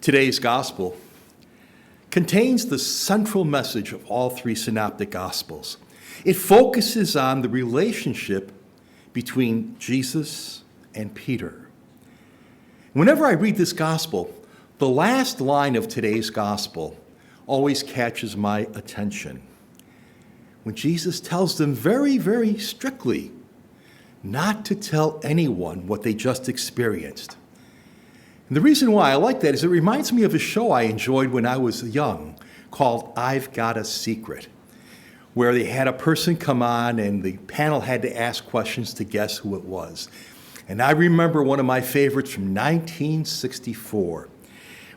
Today's gospel contains the central message of all three synoptic gospels. It focuses on the relationship between Jesus and Peter. Whenever I read this gospel, the last line of today's gospel always catches my attention. When Jesus tells them very, very strictly not to tell anyone what they just experienced. And the reason why I like that is it reminds me of a show I enjoyed when I was young called I've Got a Secret, where they had a person come on and the panel had to ask questions to guess who it was. And I remember one of my favorites from 1964,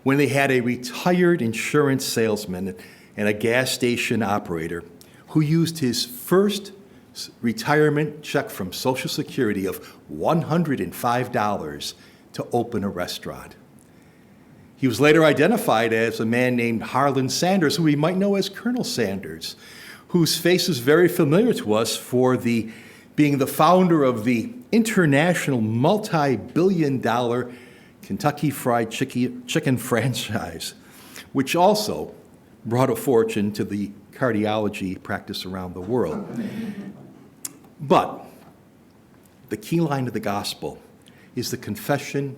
when they had a retired insurance salesman and a gas station operator who used his first retirement check from Social Security of $105 to open a restaurant. He was later identified as a man named Harlan Sanders, who we might know as Colonel Sanders, whose face is very familiar to us for being the founder of the international multi-billion-dollar Kentucky Fried Chicken franchise, which also brought a fortune to the cardiology practice around the world. But the key line of the gospel is the confession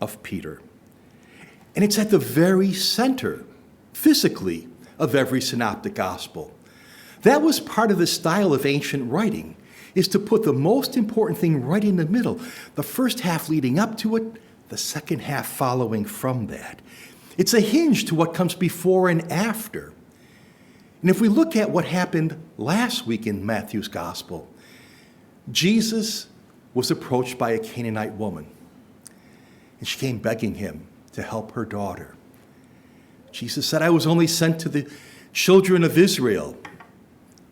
of Peter. And it's at the very center, physically, of every synoptic gospel. That was part of the style of ancient writing, is to put the most important thing right in the middle, the first half leading up to it, the second half following from that. It's a hinge to what comes before and after. And if we look at what happened last week in Matthew's gospel, Jesus was approached by a Canaanite woman, and she came begging him to help her daughter. Jesus said, I was only sent to the children of Israel.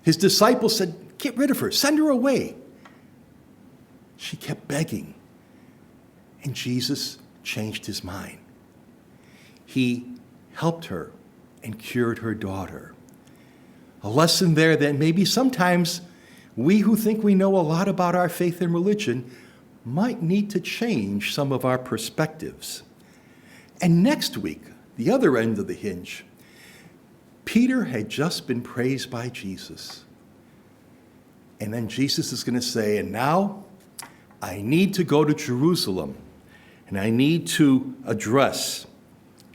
His disciples said, get rid of her, send her away. She kept begging, and Jesus changed his mind. He helped her and cured her daughter. A lesson there that maybe sometimes we who think we know a lot about our faith and religion might need to change some of our perspectives. And next week, the other end of the hinge, Peter had just been praised by Jesus. And then Jesus is going to say, and now I need to go to Jerusalem, and I need to address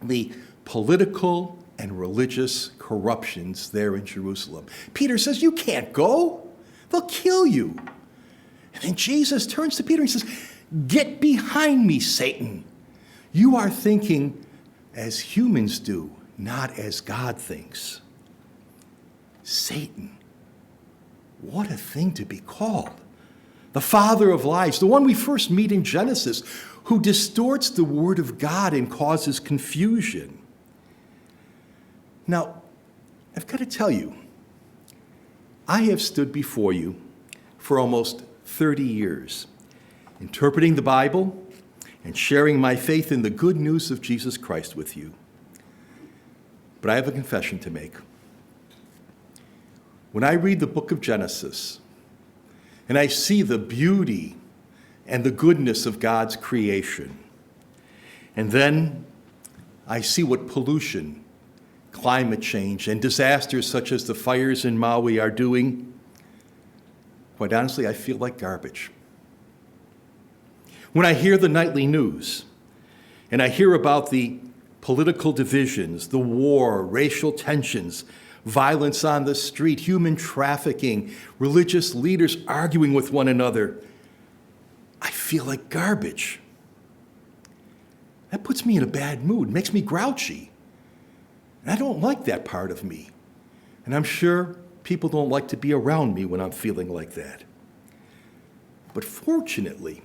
the political and religious corruptions there in Jerusalem. Peter says, you can't go. They'll kill you. And then Jesus turns to Peter and says, get behind me, Satan. You are thinking as humans do, not as God thinks. Satan, what a thing to be called. The father of lies, the one we first meet in Genesis, who distorts the word of God and causes confusion. Now, I've got to tell you, I have stood before you for almost 30 years, interpreting the Bible and sharing my faith in the good news of Jesus Christ with you. But I have a confession to make. When I read the book of Genesis, and I see the beauty and the goodness of God's creation, and then I see what pollution, climate change, and disasters such as the fires in Maui are doing, quite honestly, I feel like garbage. When I hear the nightly news, and I hear about the political divisions, the war, racial tensions, violence on the street, human trafficking, religious leaders arguing with one another, I feel like garbage. That puts me in a bad mood, makes me grouchy. And I don't like that part of me. And I'm sure people don't like to be around me when I'm feeling like that. But fortunately,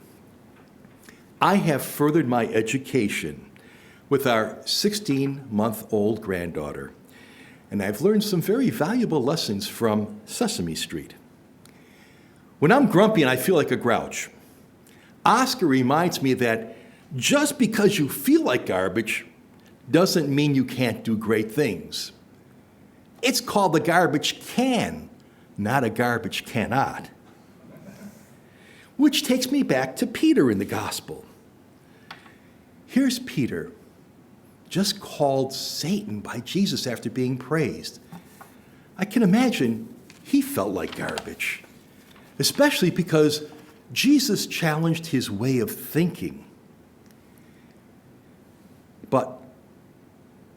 I have furthered my education with our 16-month-old granddaughter, and I've learned some very valuable lessons from Sesame Street. When I'm grumpy and I feel like a grouch, Oscar reminds me that just because you feel like garbage doesn't mean you can't do great things. It's called a garbage can, not a garbage cannot. Which takes me back to Peter in the gospel. Here's Peter, just called Satan by Jesus after being praised. I can imagine he felt like garbage, especially because Jesus challenged his way of thinking. But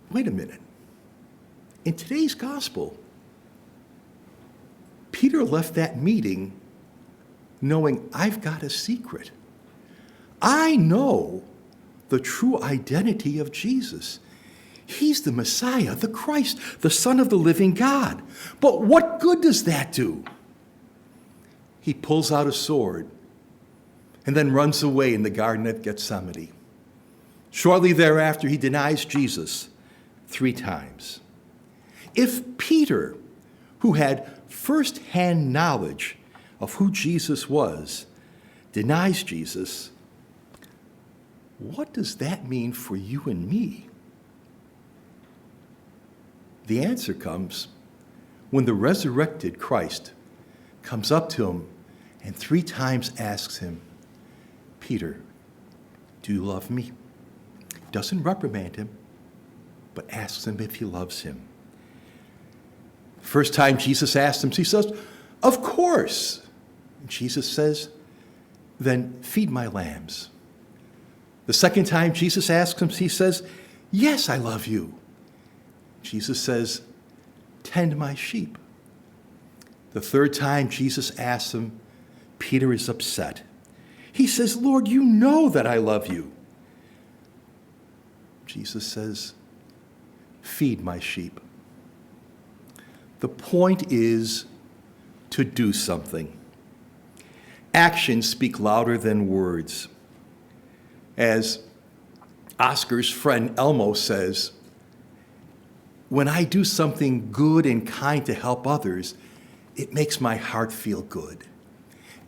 wait a minute. In today's gospel, Peter left that meeting knowing, I've got a secret. I know the true identity of Jesus. He's the Messiah, the Christ, the Son of the living God. But what good does that do? He pulls out a sword and then runs away in the Garden of Gethsemane. Shortly thereafter, he denies Jesus 3 times. If Peter, who had first-hand knowledge of who Jesus was, denies Jesus, what does that mean for you and me? The answer comes when the resurrected Christ comes up to him and 3 times asks him, Peter, do you love me? Doesn't reprimand him, but asks him if he loves him. First time Jesus asks him, he says, of course. And Jesus says, then feed my lambs. The second time Jesus asks him, he says, yes, I love you. Jesus says, tend my sheep. The third time Jesus asks him, Peter is upset. He says, Lord, you know that I love you. Jesus says, feed my sheep. The point is to do something. Actions speak louder than words. As Oscar's friend Elmo says, when I do something good and kind to help others, it makes my heart feel good.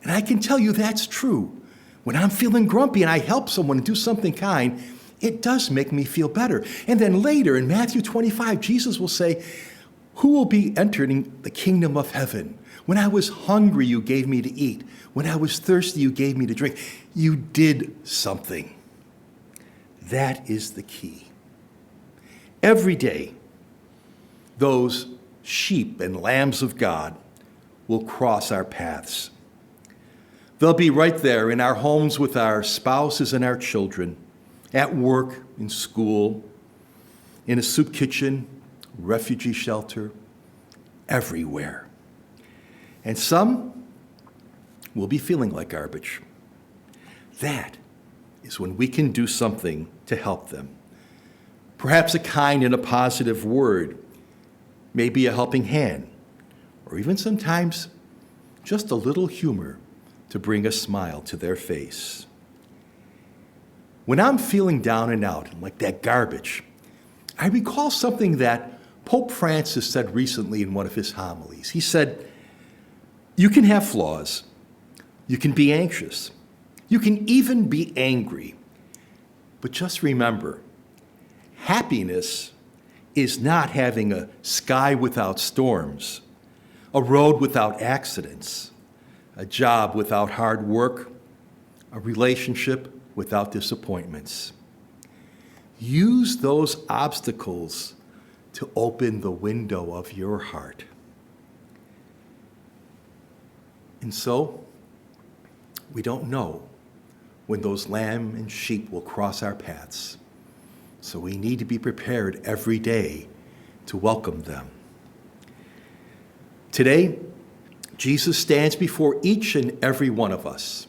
And I can tell you that's true. When I'm feeling grumpy and I help someone do something kind, it does make me feel better. And then later in Matthew 25, Jesus will say, who will be entering the kingdom of heaven? When I was hungry, you gave me to eat. When I was thirsty, you gave me to drink. You did something. That is the key. Every day, those sheep and lambs of God will cross our paths. They'll be right there in our homes with our spouses and our children, at work, in school, in a soup kitchen, refugee shelter, everywhere. And some will be feeling like garbage. That is when we can do something to help them. Perhaps a kind and a positive word, maybe a helping hand, or even sometimes just a little humor to bring a smile to their face. When I'm feeling down and out, like that garbage, I recall something that Pope Francis said recently in one of his homilies. He said, you can have flaws, you can be anxious, you can even be angry, but just remember, happiness is not having a sky without storms, a road without accidents, a job without hard work, a relationship without disappointments. Use those obstacles to open the window of your heart. And so, we don't know when those lamb and sheep will cross our paths. So we need to be prepared every day to welcome them. Today, Jesus stands before each and every one of us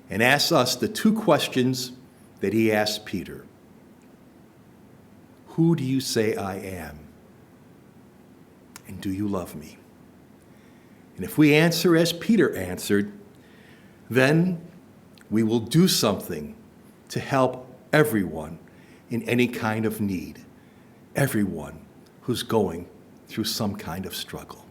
and asks us the 2 questions that he asked Peter. Who do you say I am? And do you love me? And if we answer as Peter answered, then we will do something to help everyone in any kind of need, everyone who's going through some kind of struggle.